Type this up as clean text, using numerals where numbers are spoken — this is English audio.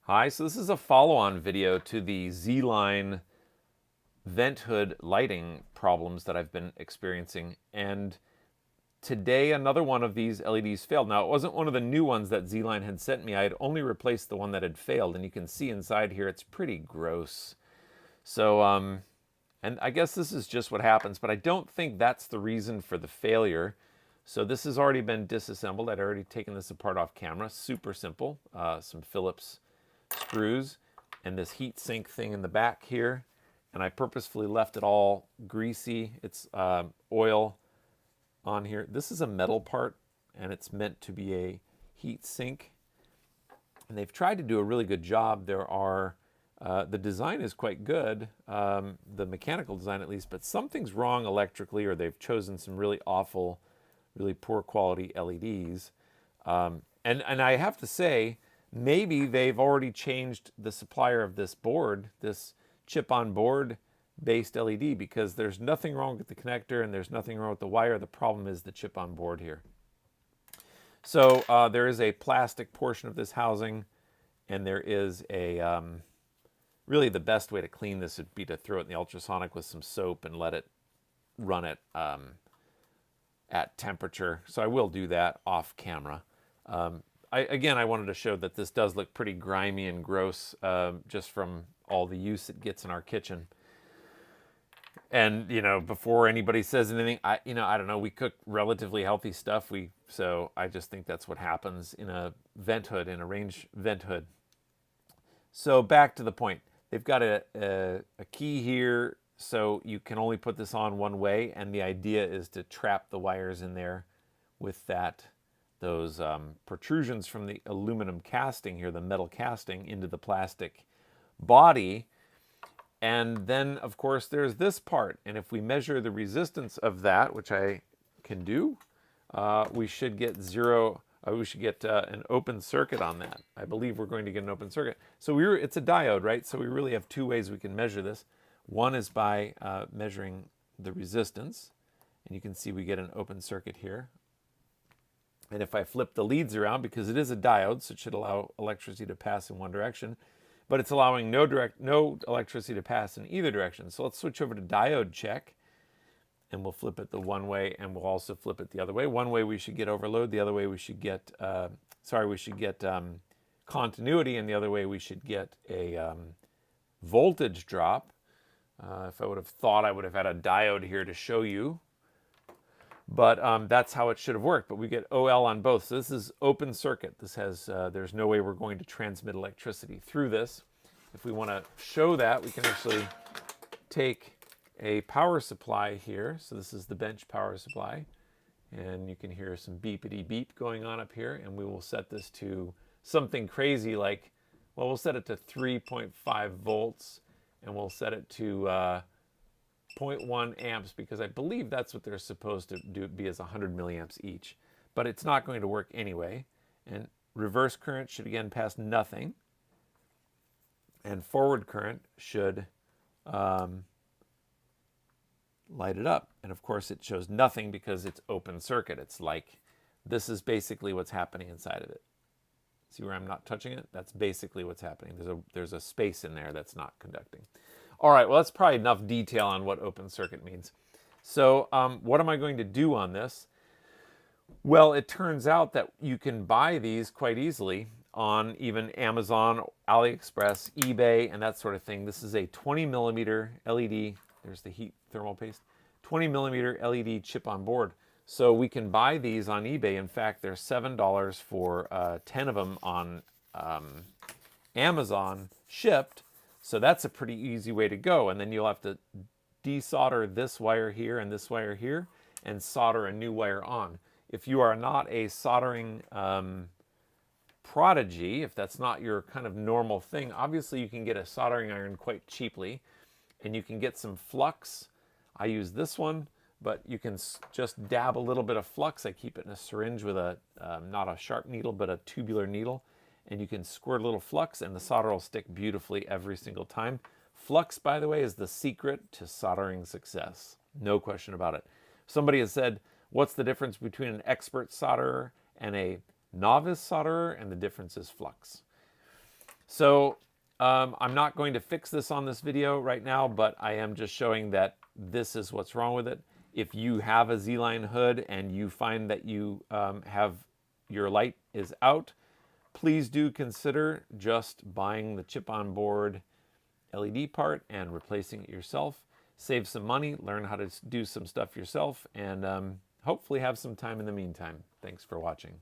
Hi, so this is a follow-on video to the Z-Line vent hood lighting problems that I've been experiencing. And today another one of these LEDs failed. Now, it wasn't one of the new ones that Z-Line had sent me. I had only replaced the one that had failed, and you can see inside here it's pretty gross. So, and I guess this is just what happens, but I don't think that's the reason for the failure. So this has already been disassembled. I'd already taken this apart off camera. Super simple. Some Phillips screws and this heat sink thing in the back here. And I purposefully left it all greasy. It's oil on here. This is a metal part, and it's meant to be a heat sink. And they've tried to do a really good job. There are the design is quite good, the mechanical design at least, but something's wrong electrically, or they've chosen some really awful, really poor quality LEDs. And I have to say, maybe they've already changed the supplier of this board, this chip-on-board based LED, because there's nothing wrong with the connector and there's nothing wrong with the wire. The problem is the chip-on-board here. So there is a plastic portion of this housing, and there is a really the best way to clean this would be to throw it in the ultrasonic with some soap and let it run it at temperature. So I will do that off camera. Again, I wanted to show that this does look pretty grimy and gross just from all the use it gets in our kitchen. And, you know, before anybody says anything, I don't know, we cook relatively healthy stuff. So I just think that's what happens in a vent hood, in a range vent hood. So back to the point. They've got a key here, so you can only put this on one way, and the idea is to trap the wires in there with those protrusions from the aluminum casting here, the metal casting, into the plastic body. And then, of course, there's this part, and if we measure the resistance of that, which I can do, we should get an open circuit on that. I believe we're going to get an open circuit. So it's a diode, right? So we really have two ways we can measure this. One is by measuring the resistance, and you can see we get an open circuit here. And if I flip the leads around, because it is a diode, so it should allow electricity to pass in one direction, but it's allowing no electricity to pass in either direction. So let's switch over to diode check. And we'll flip it the one way, and we'll also flip it the other way. One way we should get overload, the other way we should get, continuity, and the other way we should get a voltage drop. If I would have thought, I would have had a diode here to show you. But that's how it should have worked. But we get OL on both. So this is open circuit. This has, there's no way we're going to transmit electricity through this. If we want to show that, we can actually take a power supply here. So this is the bench power supply, and you can hear some beepity beep going on up here, and we will set this to something crazy like, well, we'll set it to 3.5 volts, and we'll set it to 0.1 amps, because I believe that's what they're supposed to be, as 100 milliamps each, but it's not going to work anyway. And reverse current should again pass nothing, and forward current should light it up. And of course it shows nothing because it's open circuit. It's like, this is basically what's happening inside of it. See where I'm not touching it? That's basically what's happening. There's a space in there that's not conducting. All right, well, that's probably enough detail on what open circuit means. So what am I going to do on this? Well, it turns out that you can buy these quite easily on even Amazon, AliExpress, eBay, and that sort of thing. This is a 20 millimeter LED. There's the heat thermal paste. 20 millimeter LED chip on board. So we can buy these on eBay. In fact, they're $7 for 10 of them on Amazon shipped. So that's a pretty easy way to go. And then you'll have to desolder this wire here and this wire here and solder a new wire on. If you are not a soldering prodigy, if that's not your kind of normal thing, obviously you can get a soldering iron quite cheaply, and you can get some flux. I use this one, but you can just dab a little bit of flux. I keep it in a syringe with a, not a sharp needle, but a tubular needle. And you can squirt a little flux, and the solder will stick beautifully every single time. Flux, by the way, is the secret to soldering success. No question about it. Somebody has said, what's the difference between an expert solderer and a novice solderer? And the difference is flux. So I'm not going to fix this on this video right now, but I am just showing that this is what's wrong with it. If you have a Z-line hood and you find that you have your light is out, please do consider just buying the chip-on-board LED part and replacing it yourself. Save some money, learn how to do some stuff yourself, and hopefully have some time in the meantime. Thanks for watching.